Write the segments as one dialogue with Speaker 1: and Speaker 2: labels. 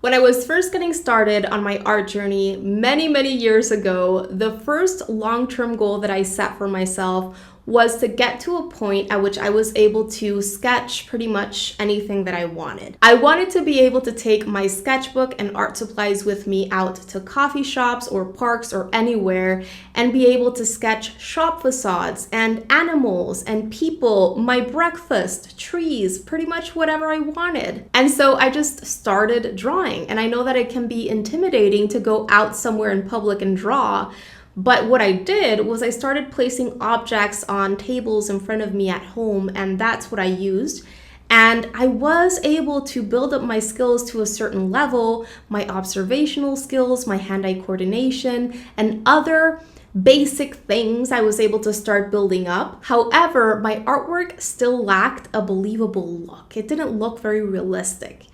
Speaker 1: When I was first getting started on my art journey many years ago, the first long-term goal that I set for myself was to get to a point at which I was able to sketch pretty much anything that I wanted. I wanted to be able to take my sketchbook and art supplies with me out to coffee shops or parks or anywhere and be able to sketch shop facades and animals and people, my breakfast, trees, pretty much whatever I wanted. And so I just started drawing. And I know that it can be intimidating to go out somewhere in public and draw. But what I did was I started placing objects on tables in front of me at home, and that's what I used. And I was able to build up my skills to a certain level, my observational skills, my hand-eye coordination, and other basic things I was able to start building up. However, my artwork still lacked a believable look. It didn't look very realistic.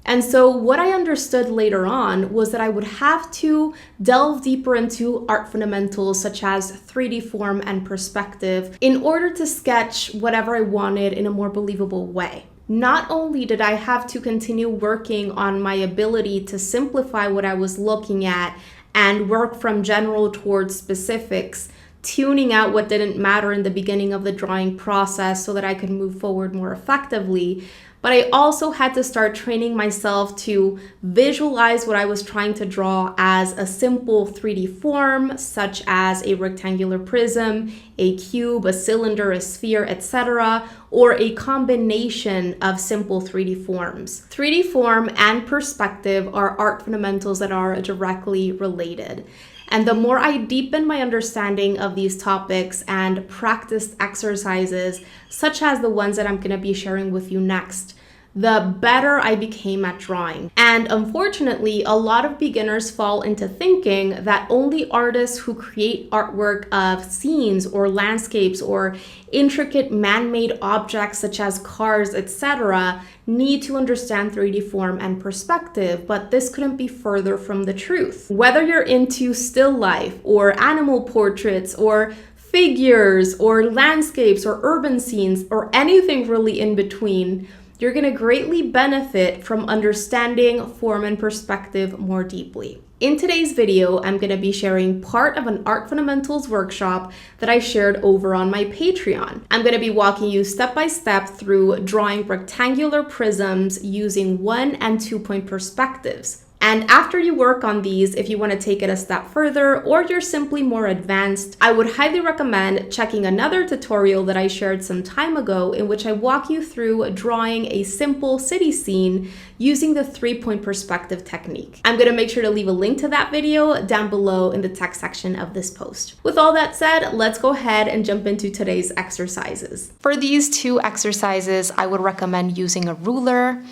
Speaker 1: And so what I understood later on was that I would have to delve deeper into art fundamentals such as 3D form and perspective in order to sketch whatever I wanted in a more believable way. Not only did I have to continue working on my ability to simplify what I was looking at and work from general towards specifics, tuning out what didn't matter in the beginning of the drawing process so that I could move forward more effectively, but I also had to start training myself to visualize what I was trying to draw as a simple 3D form, such as a rectangular prism, a cube, a cylinder, a sphere, etc., or a combination of simple 3D forms. 3D form and perspective are art fundamentals that are directly related. And the more I deepened my understanding of these topics and practiced exercises, such as the ones that I'm going to be sharing with you next, the better I became at drawing. And unfortunately, a lot of beginners fall into thinking that only artists who create artwork of scenes or landscapes or intricate man-made objects such as cars, etc., need to understand 3D form and perspective, but this couldn't be further from the truth. Whether you're into still life or animal portraits or figures or landscapes or urban scenes or anything really in between, you're going to greatly benefit from understanding form and perspective more deeply. In today's video, I'm going to be sharing part of an art fundamentals workshop that I shared over on my Patreon. I'm going to be walking you step by step through drawing rectangular prisms using 1 and 2 point perspectives. And after you work on these, if you want to take it a step further or you're simply more advanced, I would highly recommend checking another tutorial that I shared some time ago in which I walk you through drawing a simple city scene using the 3-point perspective technique. I'm going to make sure to leave a link to that video down below in the text section of this post. With all that said, let's go ahead and jump into today's exercises. For these two exercises, I would recommend using a ruler.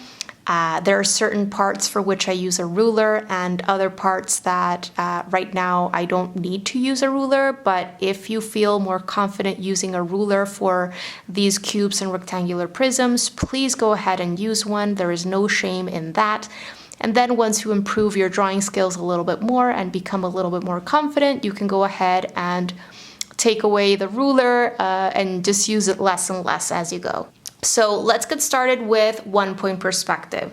Speaker 1: There are certain parts for which I use a ruler and other parts that right now I don't need to use a ruler, but if you feel more confident using a ruler for these cubes and rectangular prisms, please go ahead and use one. There is no shame in that. And then once you improve your drawing skills a little bit more and become a little bit more confident, you can go ahead and take away the ruler and just use it less and less as you go. So let's get started with 1 point perspective.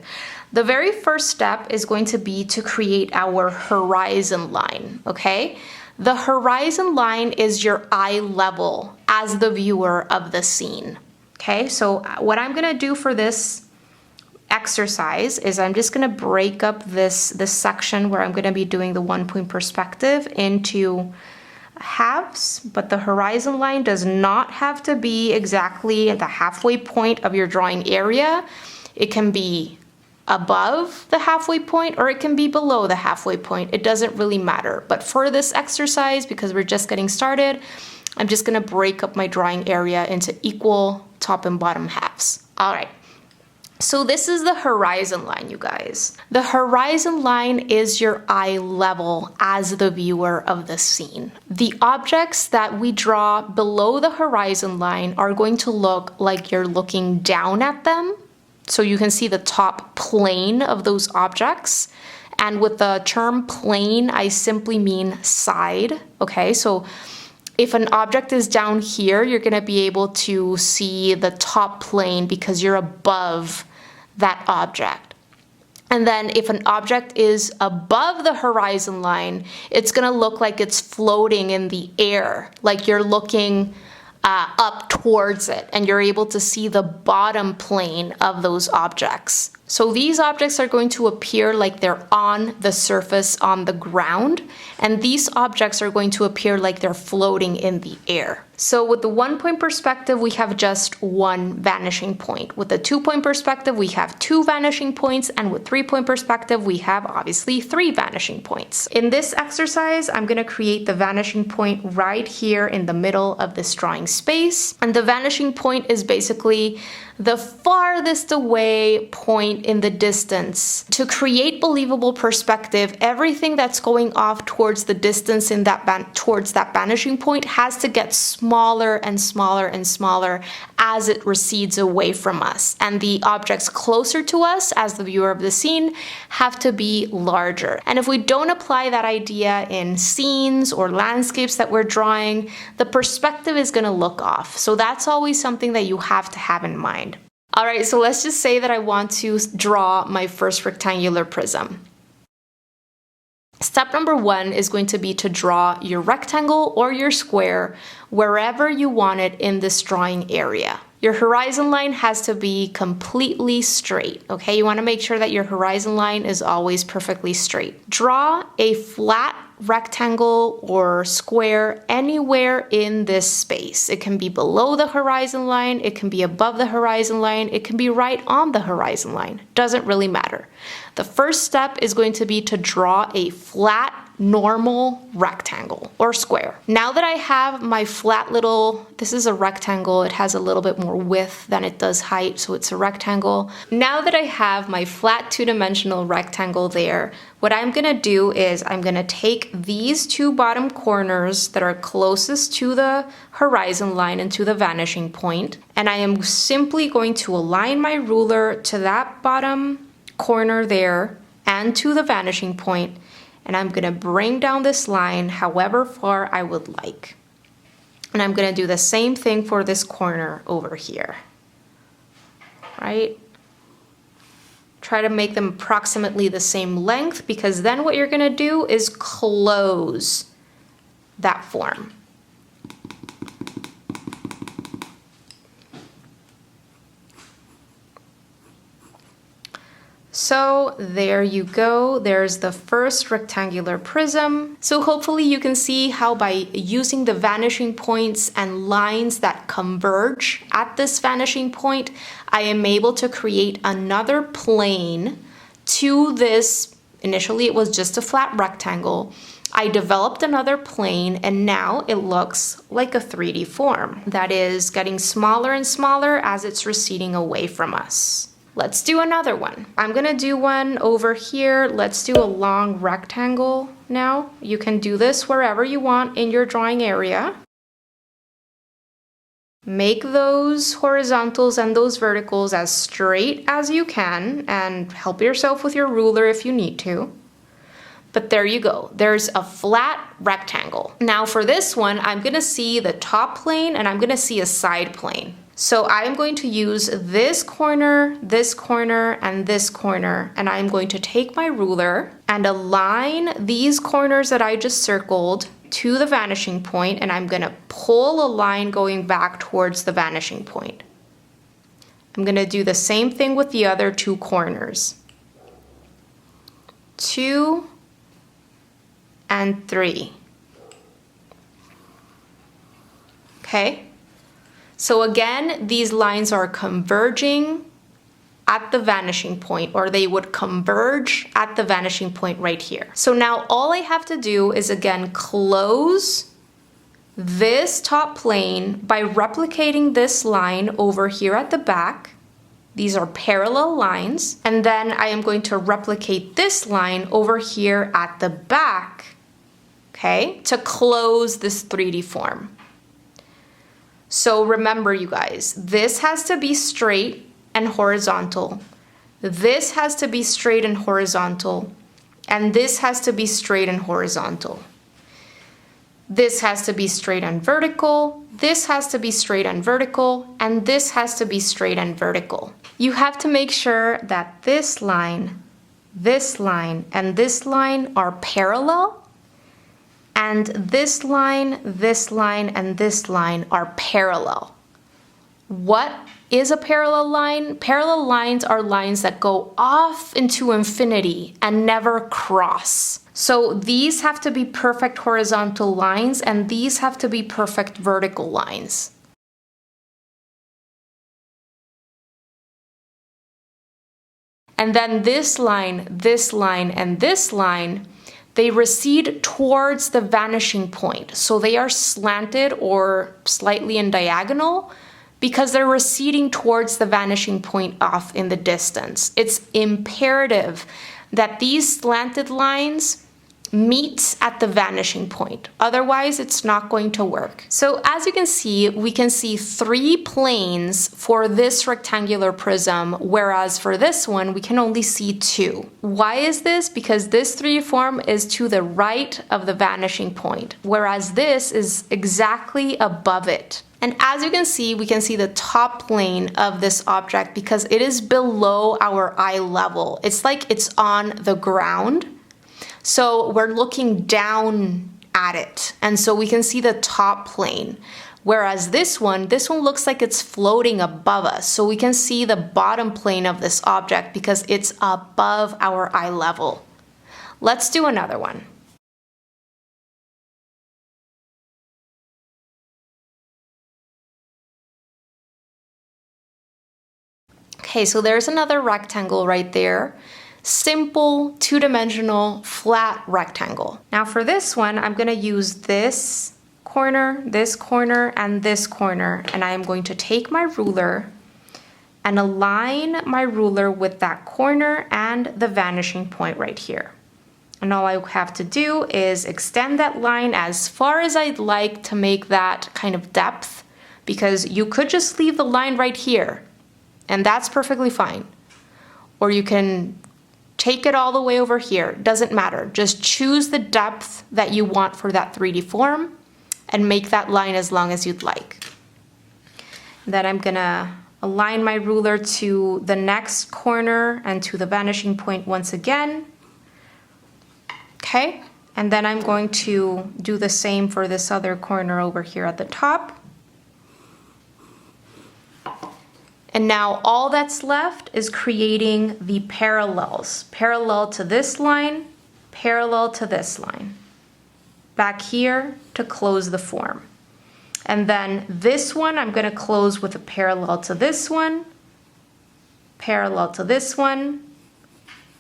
Speaker 1: The very first step is going to be to create our horizon line, okay? The horizon line is your eye level as the viewer of the scene, okay? So what I'm gonna do for this exercise is I'm just gonna break up this section where I'm gonna be doing the 1 point perspective into halves, but the horizon line does not have to be exactly at the halfway point of your drawing area. It can be above the halfway point or it can be below the halfway point. It doesn't really matter. But for this exercise, because we're just getting started, I'm just going to break up my drawing area into equal top and bottom halves. All right. So this is the horizon line, you guys. The horizon line is your eye level as the viewer of the scene. The objects that we draw below the horizon line are going to look like you're looking down at them. So you can see the top plane of those objects. And with the term plane, I simply mean side, okay? So if an object is down here, you're going to be able to see the top plane because you're above that object. And then if an object is above the horizon line, it's gonna look like it's floating in the air, like you're looking up towards it, and you're able to see the bottom plane of those objects. So these objects are going to appear like they're on the surface on the ground, and these objects are going to appear like they're floating in the air. So with the 1 point perspective, we have just one vanishing point. With the 2 point perspective, we have 2 vanishing points, and with 3 point perspective, we have obviously 3 vanishing points. In this exercise, I'm going to create the vanishing point right here in the middle of this drawing space. And the vanishing point is basically the farthest away point in the distance. To create believable perspective, everything that's going off towards the distance in that towards that vanishing point has to get smaller and smaller and smaller as it recedes away from us. And the objects closer to us as the viewer of the scene have to be larger. And if we don't apply that idea in scenes or landscapes that we're drawing, the perspective is going to look off. So that's always something that you have to have in mind. All right, so let's just say that I want to draw my first rectangular prism. Step number 1 is going to be to draw your rectangle or your square wherever you want it in this drawing area. Your horizon line has to be completely straight, okay? You want to make sure that your horizon line is always perfectly straight. Draw a flat rectangle or square anywhere in this space. It can be below the horizon line, it can be above the horizon line, it can be right on the horizon line. Doesn't really matter. The first step is going to be to draw a flat, normal rectangle or square. Now that I have my flat little, this is a rectangle, it has a little bit more width than it does height, so it's a rectangle. Now that I have my flat two-dimensional rectangle there, what I'm gonna do is I'm gonna take these 2 bottom corners that are closest to the horizon line and to the vanishing point, and I am simply going to align my ruler to that bottom corner there and to the vanishing point, and I'm gonna bring down this line however far I would like. And I'm gonna do the same thing for this corner over here, right? Try to make them approximately the same length, because then what you're gonna do is close that form. So there you go, there's the first rectangular prism. So hopefully you can see how by using the vanishing points and lines that converge at this vanishing point, I am able to create another plane to this. Initially it was just a flat rectangle. I developed another plane, and now it looks like a 3D form that is getting smaller and smaller as it's receding away from us. Let's do another one. I'm gonna do one over here. Let's do a long rectangle now. You can do this wherever you want in your drawing area. Make those horizontals and those verticals as straight as you can, and help yourself with your ruler if you need to. But there you go, there's a flat rectangle. Now for this one, I'm gonna see the top plane and I'm gonna see a side plane. So I'm going to use this corner, and this corner, and I'm going to take my ruler and align these corners that I just circled to the vanishing point, and I'm gonna pull a line going back towards the vanishing point. I'm gonna do the same thing with the other 2 corners. 2 and 3. Okay? So again, these lines are converging at the vanishing point, or they would converge at the vanishing point right here. So now all I have to do is again close this top plane by replicating this line over here at the back. These are parallel lines, and then I am going to replicate this line over here at the back, okay, to close this 3D form. So remember, you guys, this has to be straight and horizontal. This has to be straight and horizontal. And this has to be straight and horizontal. This has to be straight and vertical. This has to be straight and vertical. And this has to be straight and vertical. You have to make sure that this line this line, and this line are parallel, and this line, and this line are parallel. What is a parallel line? Parallel lines are lines that go off into infinity and never cross. So these have to be perfect horizontal lines, and these have to be perfect vertical lines. And then this line, and this line, they recede towards the vanishing point. So they are slanted or slightly in diagonal because they're receding towards the vanishing point off in the distance. It's imperative that these slanted lines meet at the vanishing point. Otherwise, it's not going to work. So as you can see, we can see 3 planes for this rectangular prism, whereas for this one, we can only see 2. Why is this? Because this 3 form is to the right of the vanishing point, whereas this is exactly above it. And as you can see, we can see the top plane of this object because it is below our eye level. It's like it's on the ground. So we're looking down at it. And so we can see the top plane. Whereas this one looks like it's floating above us. So we can see the bottom plane of this object because it's above our eye level. Let's do another one. Okay, so there's another rectangle right there. Simple, two-dimensional, flat rectangle. Now for this one, I'm gonna use this corner, and this corner, and I am going to take my ruler and align my ruler with that corner and the vanishing point right here. And all I have to do is extend that line as far as I'd like to make that kind of depth, because you could just leave the line right here, and that's perfectly fine. Or you can take it all the way over here, doesn't matter. Just choose the depth that you want for that 3D form and make that line as long as you'd like. Then I'm gonna align my ruler to the next corner and to the vanishing point once again. Okay, and then I'm going to do the same for this other corner over here at the top. And now all that's left is creating the parallels. Parallel to this line, parallel to this line. Back here to close the form. And then this one I'm going to close with a parallel to this one, parallel to this one,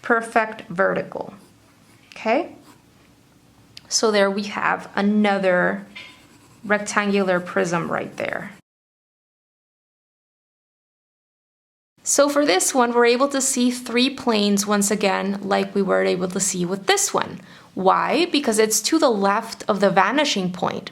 Speaker 1: perfect vertical. Okay? So there we have another rectangular prism right there. So for this one, we're able to see 3 planes once again, like we were able to see with this one. Why? Because it's to the left of the vanishing point.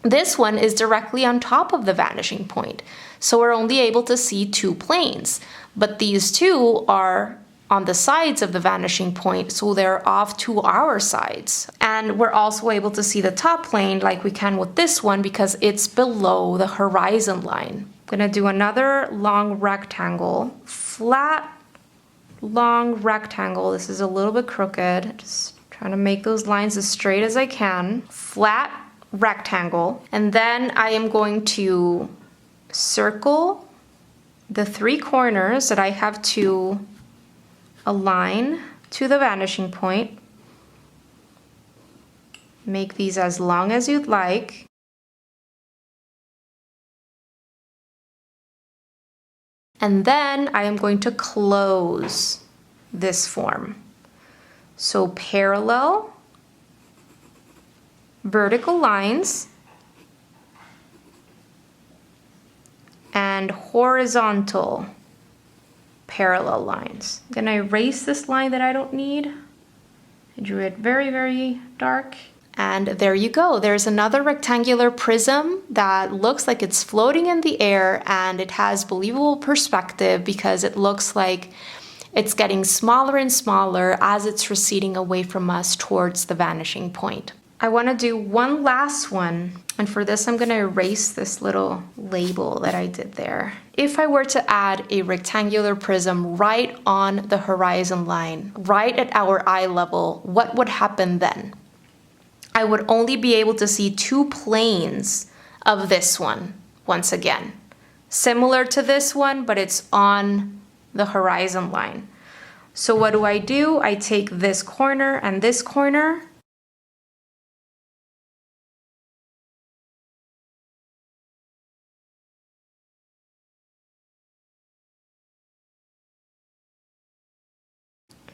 Speaker 1: This one is directly on top of the vanishing point. So we're only able to see 2 planes. But these 2 are on the sides of the vanishing point, so they're off to our sides. And we're also able to see the top plane like we can with this one because it's below the horizon line. I'm gonna do another long rectangle, flat, long rectangle. This is a little bit crooked, just trying to make those lines as straight as I can. Flat rectangle, and then I am going to circle the 3 corners that I have to align to the vanishing point. Make these as long as you'd like. And then I am going to close this form. So parallel, vertical lines, and horizontal parallel lines. I'm gonna erase this line that I don't need. I drew it very, very dark. And there you go. There's another rectangular prism that looks like it's floating in the air, and it has believable perspective because it looks like it's getting smaller and smaller as it's receding away from us towards the vanishing point. I want to do one last one. And for this, I'm going to erase this little label that I did there. If I were to add a rectangular prism right on the horizon line, right at our eye level, what would happen then? I would only be able to see two planes of this one, once again. Similar to this one, but it's on the horizon line. So what do? I take this corner and this corner.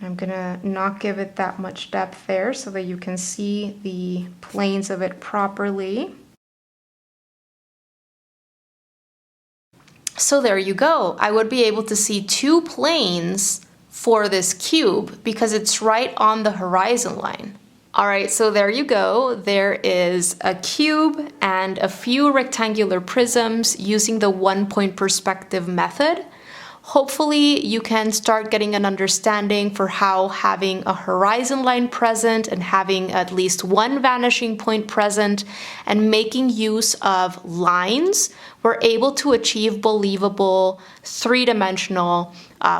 Speaker 1: I'm gonna not give it that much depth there so that you can see the planes of it properly. So there you go. I would be able to see two planes for this cube because it's right on the horizon line. All right, so there you go. There is a cube and a few rectangular prisms using the 1-point perspective method. Hopefully you can start getting an understanding for how having a horizon line present and having at least one vanishing point present and making use of lines, we're able to achieve believable three-dimensional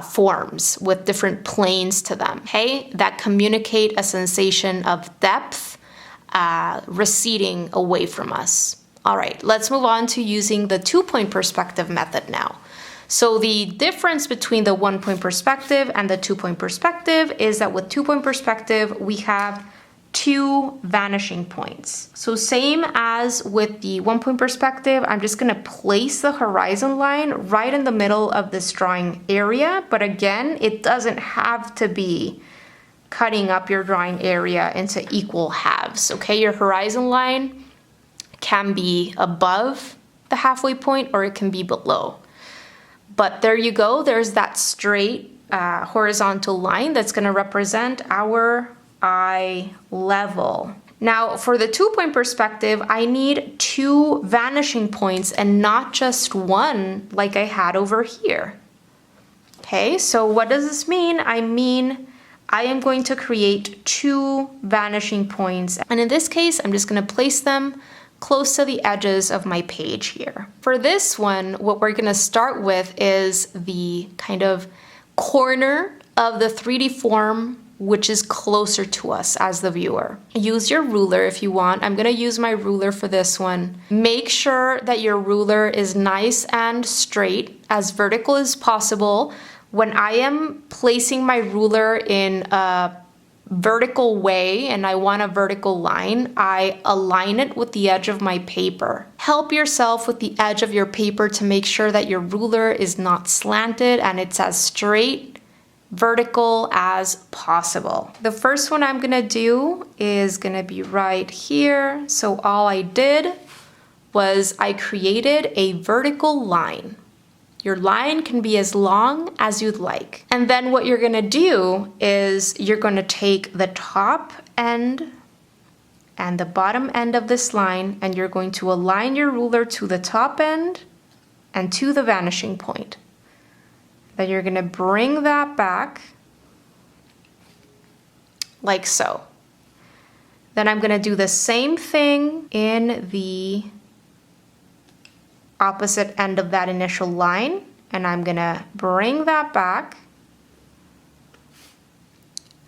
Speaker 1: forms with different planes to them, okay, that communicate a sensation of depth receding away from us. All right, let's move on to using the 2-point perspective method now. So the difference between the 1-point perspective and the 2-point perspective is that with 2-point perspective, we have two vanishing points. So same as with the 1-point perspective, I'm just gonna place the horizon line right in the middle of this drawing area. But again, it doesn't have to be cutting up your drawing area into equal halves, okay? Your horizon line can be above the halfway point or it can be below. But there you go, there's that straight horizontal line that's gonna represent our eye level. Now for the 2-point perspective, I need two vanishing points and not just one like I had over here. Okay, so what does this mean? I mean, I am going to create two vanishing points. And in this case, I'm just gonna place them close to the edges of my page here. For this one, what we're gonna start with is the kind of corner of the 3D form which is closer to us as the viewer. Use your ruler if you want. I'm gonna use my ruler for this one. Make sure that your ruler is nice and straight, as vertical as possible. When I am placing my ruler in a vertical way and I want a vertical line, I align it with the edge of my paper. Help yourself with the edge of your paper to make sure that your ruler is not slanted and it's as straight, vertical as possible. The first one I'm gonna do is gonna be right here. So all I did was I created a vertical line. Your line can be as long as you'd like. And then what you're gonna do is you're gonna take the top end and the bottom end of this line and you're going to align your ruler to the top end and to the vanishing point. Then you're gonna bring that back like so. Then I'm gonna do the same thing in the opposite end of that initial line, and I'm gonna bring that back,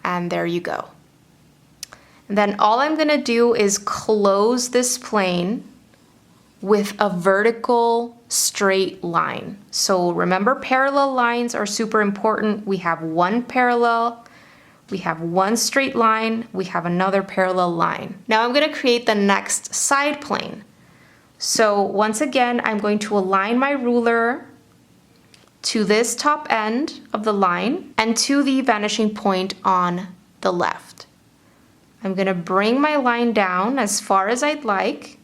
Speaker 1: and there you go. And then all I'm gonna do is close this plane with a vertical straight line. So remember, parallel lines are super important. We have one parallel, we have one straight line, we have another parallel line. Now I'm gonna create the next side plane. So once again, I'm going to align my ruler to this top end of the line and to the vanishing point on the left. I'm going to bring my line down as far as I'd like.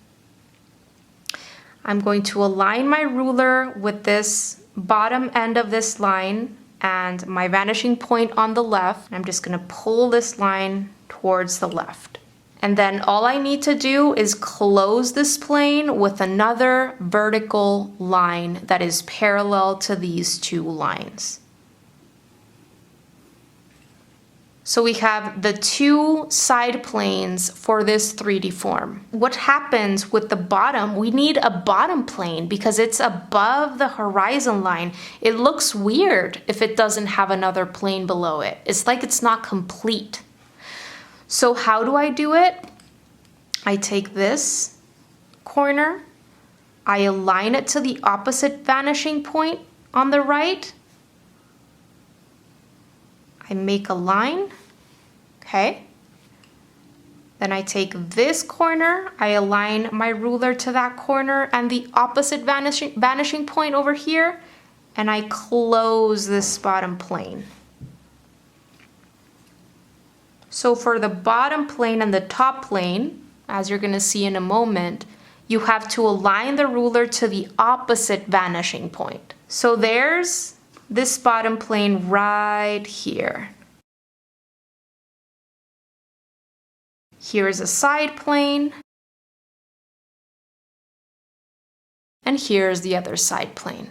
Speaker 1: I'm going to align my ruler with this bottom end of this line and my vanishing point on the left. I'm just going to pull this line towards the left. And then all I need to do is close this plane with another vertical line that is parallel to these two lines. So we have the two side planes for this 3D form. What happens with the bottom, we need a bottom plane because it's above the horizon line. It looks weird if it doesn't have another plane below it. It's like it's not complete. So how do I do it? I take this corner, I align it to the opposite vanishing point on the right. I make a line, okay? Then I take this corner, I align my ruler to that corner and the opposite vanishing point over here, and I close this bottom plane. So for the bottom plane and the top plane, as you're gonna see in a moment, you have to align the ruler to the opposite vanishing point. So there's this bottom plane right here. Here's a side plane. And here's the other side plane.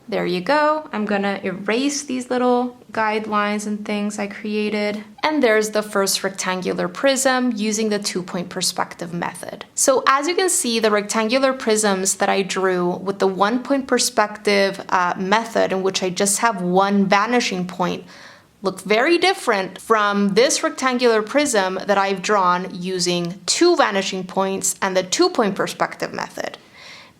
Speaker 1: There you go. I'm gonna erase these little guidelines and things I created. And there's the first rectangular prism using the 2-point perspective method. So as you can see, the rectangular prisms that I drew with the 1-point perspective method, in which I just have one vanishing point, look very different from this rectangular prism that I've drawn using 2 vanishing points and the 2-point perspective method.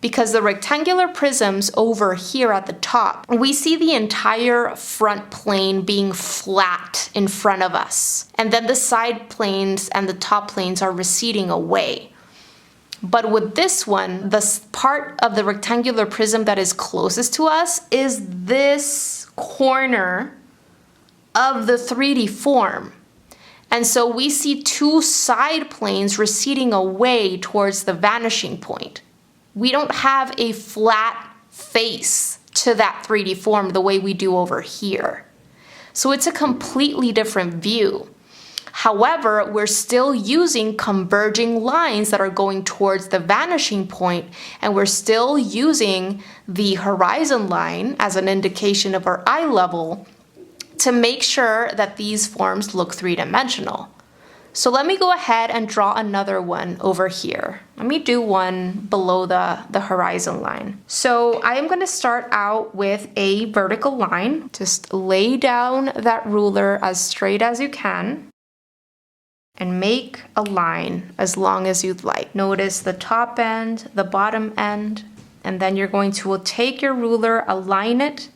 Speaker 1: Because the rectangular prisms over here at the top, we see the entire front plane being flat in front of us. And then the side planes and the top planes are receding away. But with this one, the part of the rectangular prism that is closest to us is this corner of the 3D form. And so we see 2 side planes receding away towards the vanishing point. We don't have a flat face to that 3D form the way we do over here. So it's a completely different view. However, we're still using converging lines that are going towards the vanishing point, and we're still using the horizon line as an indication of our eye level to make sure that these forms look three-dimensional. So let me go ahead and draw another one over here. Let me do one below the horizon line. So I am going to start out with a vertical line. Just lay down that ruler as straight as you can and make a line as long as you'd like. Notice the top end, the bottom end, and then you're going to take your ruler, align it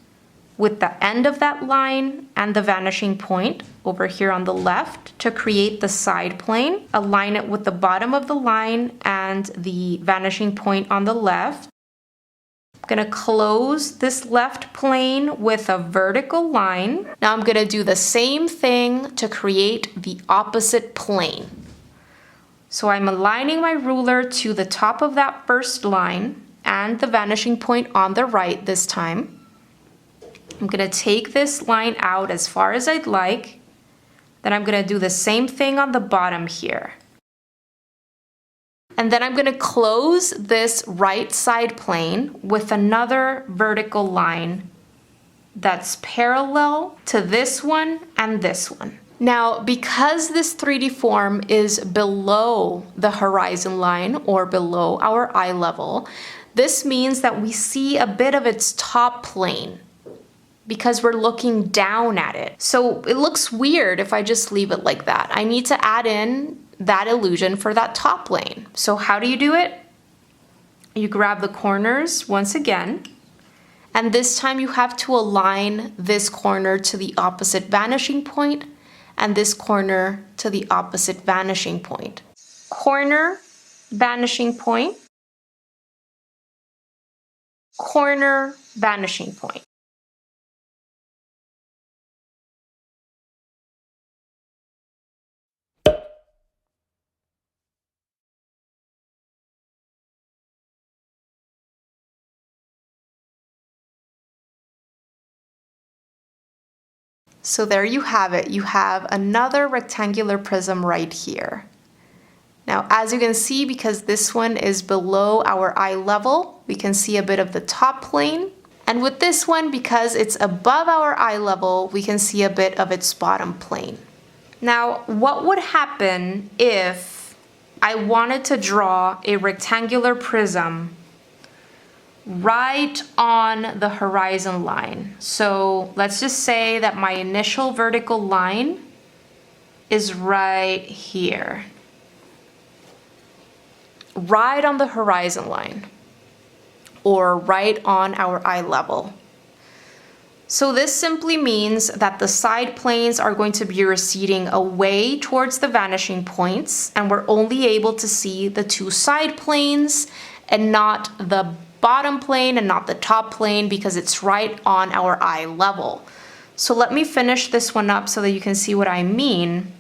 Speaker 1: with the end of that line and the vanishing point over here on the left to create the side plane. Align it with the bottom of the line and the vanishing point on the left. I'm gonna close this left plane with a vertical line. Now I'm gonna do the same thing to create the opposite plane. So I'm aligning my ruler to the top of that first line and the vanishing point on the right this time. I'm going to take this line out as far as I'd like. Then I'm going to do the same thing on the bottom here. And then I'm going to close this right side plane with another vertical line that's parallel to this one and this one. Now, because this 3D form is below the horizon line or below our eye level, this means that we see a bit of its top plane, because we're looking down at it. So it looks weird if I just leave it like that. I need to add in that illusion for that top plane. So how do you do it? You grab the corners once again, and this time you have to align this corner to the opposite vanishing point and this corner to the opposite vanishing point. Corner, vanishing point, corner, vanishing point. So there you have it. You have another rectangular prism right here. Now, as you can see, because this one is below our eye level, we can see a bit of the top plane. And with this one, because it's above our eye level, we can see a bit of its bottom plane. Now, what would happen if I wanted to draw a rectangular prism right on the horizon line? So let's just say that my initial vertical line is right here, right on the horizon line, or right on our eye level. So this simply means that the side planes are going to be receding away towards the vanishing points, and we're only able to see the two side planes and not the bottom plane and not the top plane because it's right on our eye level. So let me finish this one up so that you can see what I mean.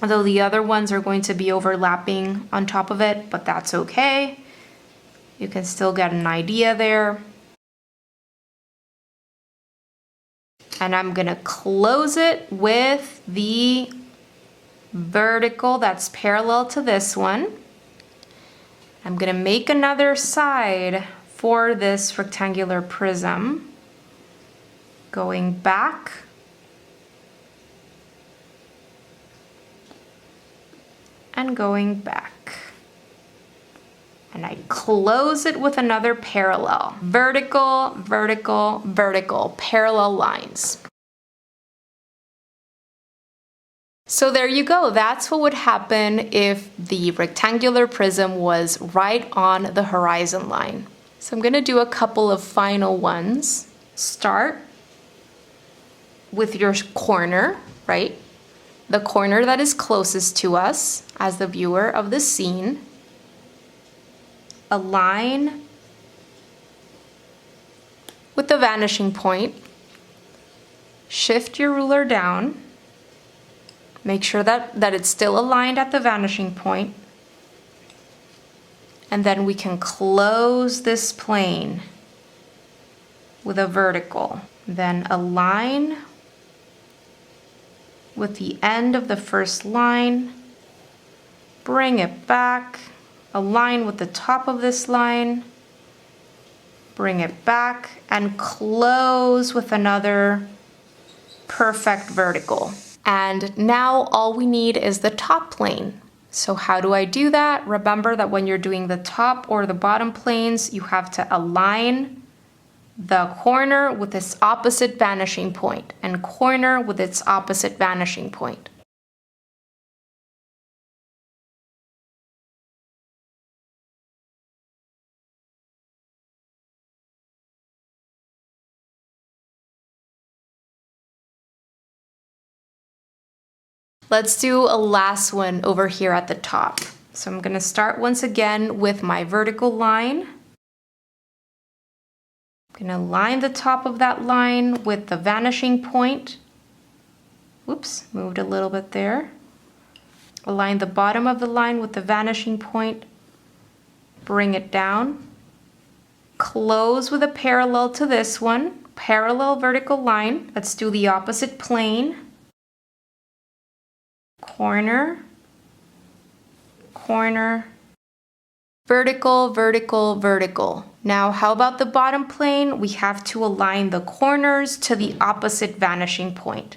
Speaker 1: Although the other ones are going to be overlapping on top of it, but that's okay. You can still get an idea there. And I'm gonna close it with the vertical that's parallel to this one. I'm gonna make another side for this rectangular prism, going back and going back. And I close it with another parallel. Vertical, vertical, vertical, parallel lines. So there you go. That's what would happen if the rectangular prism was right on the horizon line. So I'm gonna do a couple of final ones. Start with your corner, right? The corner that is closest to us as the viewer of the scene. Align with the vanishing point. Shift your ruler down. Make sure that it's still aligned at the vanishing point. And then we can close this plane with a vertical. Then align with the end of the first line. Bring it back. Align with the top of this line, bring it back, and close with another perfect vertical. And now all we need is the top plane. So how do I do that? Remember that when you're doing the top or the bottom planes, you have to align the corner with its opposite vanishing point and corner with its opposite vanishing point. Let's do a last one over here at the top. So I'm gonna start once again with my vertical line. I'm gonna line the top of that line with the vanishing point. Whoops, moved a little bit there. Align the bottom of the line with the vanishing point. Bring it down. Close with a parallel to this one. Parallel vertical line. Let's do the opposite plane. Corner, corner, vertical, vertical, vertical. Now, how about the bottom plane? We have to align the corners to the opposite vanishing point.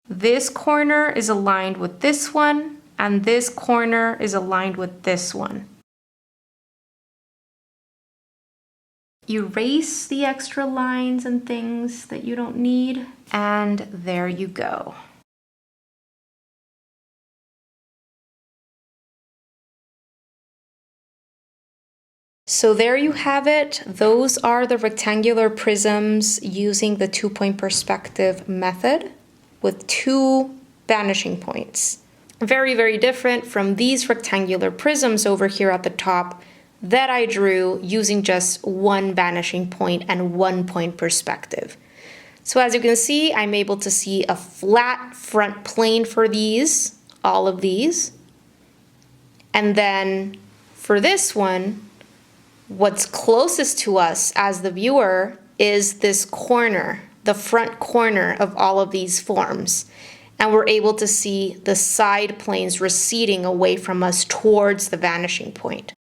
Speaker 1: This corner is aligned with this one, and this corner is aligned with this one. Erase the extra lines and things that you don't need, and there you go. So there you have it. Those are the rectangular prisms using the two-point perspective method with two vanishing points. Very, very different from these rectangular prisms over here at the top that I drew using just one vanishing point and 1-point perspective. So as you can see, I'm able to see a flat front plane for these, all of these. And then for this one, what's closest to us as the viewer is this corner, the front corner of all of these forms. And we're able to see the side planes receding away from us towards the vanishing point.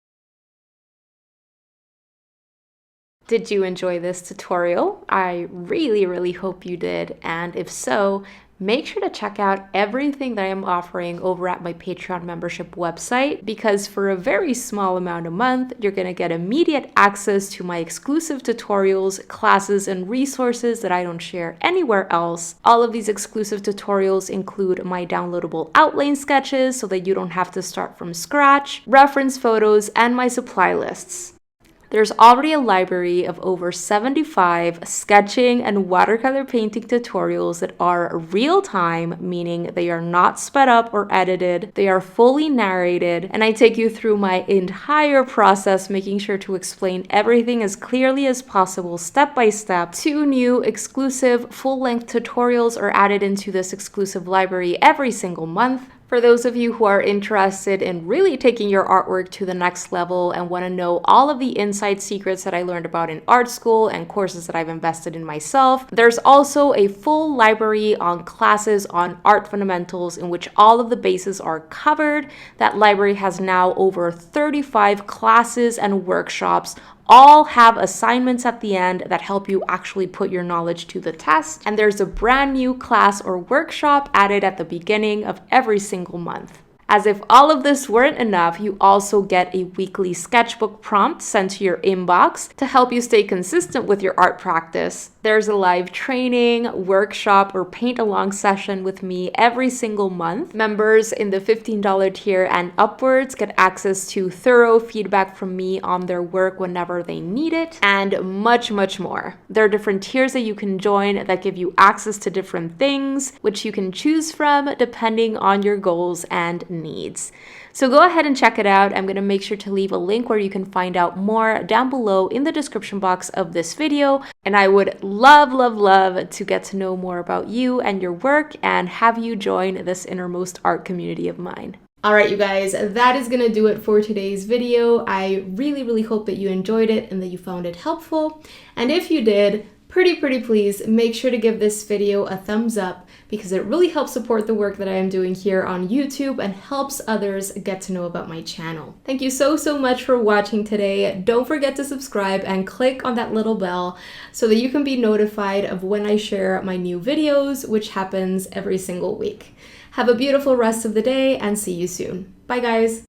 Speaker 1: Did you enjoy this tutorial? I really hope you did, and if so, make sure to check out everything that I am offering over at my Patreon membership website, because for a very small amount a month, you're going to get immediate access to my exclusive tutorials, classes, and resources that I don't share anywhere else. All of these exclusive tutorials include my downloadable outline sketches so that you don't have to start from scratch, reference photos, and my supply lists. There's already a library of over 75 sketching and watercolor painting tutorials that are real-time, meaning they are not sped up or edited. They are fully narrated, and I take you through my entire process, making sure to explain everything as clearly as possible, step by step. 2 new exclusive full-length tutorials are added into this exclusive library every single month. For those of you who are interested in really taking your artwork to the next level and want to know all of the inside secrets that I learned about in art school and courses that I've invested in myself, there's also a full library on classes on art fundamentals in which all of the bases are covered. That library has now over 35 classes and workshops. All have assignments at the end that help you actually put your knowledge to the test. And there's a brand new class or workshop added at the beginning of every single month. As if all of this weren't enough, you also get a weekly sketchbook prompt sent to your inbox to help you stay consistent with your art practice. There's a live training, workshop, or paint-along session with me every single month. Members in the $15 tier and upwards get access to thorough feedback from me on their work whenever they need it, and much more. There are different tiers that you can join that give you access to different things, which you can choose from depending on your goals and needs. So go ahead and check it out. I'm going to make sure to leave a link where you can find out more down below in the description box of this video. And I would love to get to know more about you and your work and have you join this innermost art community of mine. All right, you guys, that is going to do it for today's video. I really hope that you enjoyed it and that you found it helpful. And if you did, pretty please make sure to give this video a thumbs up, because it really helps support the work that I am doing here on YouTube and helps others get to know about my channel. Thank you so much for watching today. Don't forget to subscribe and click on that little bell so that you can be notified of when I share my new videos, which happens every single week. Have a beautiful rest of the day and see you soon. Bye guys.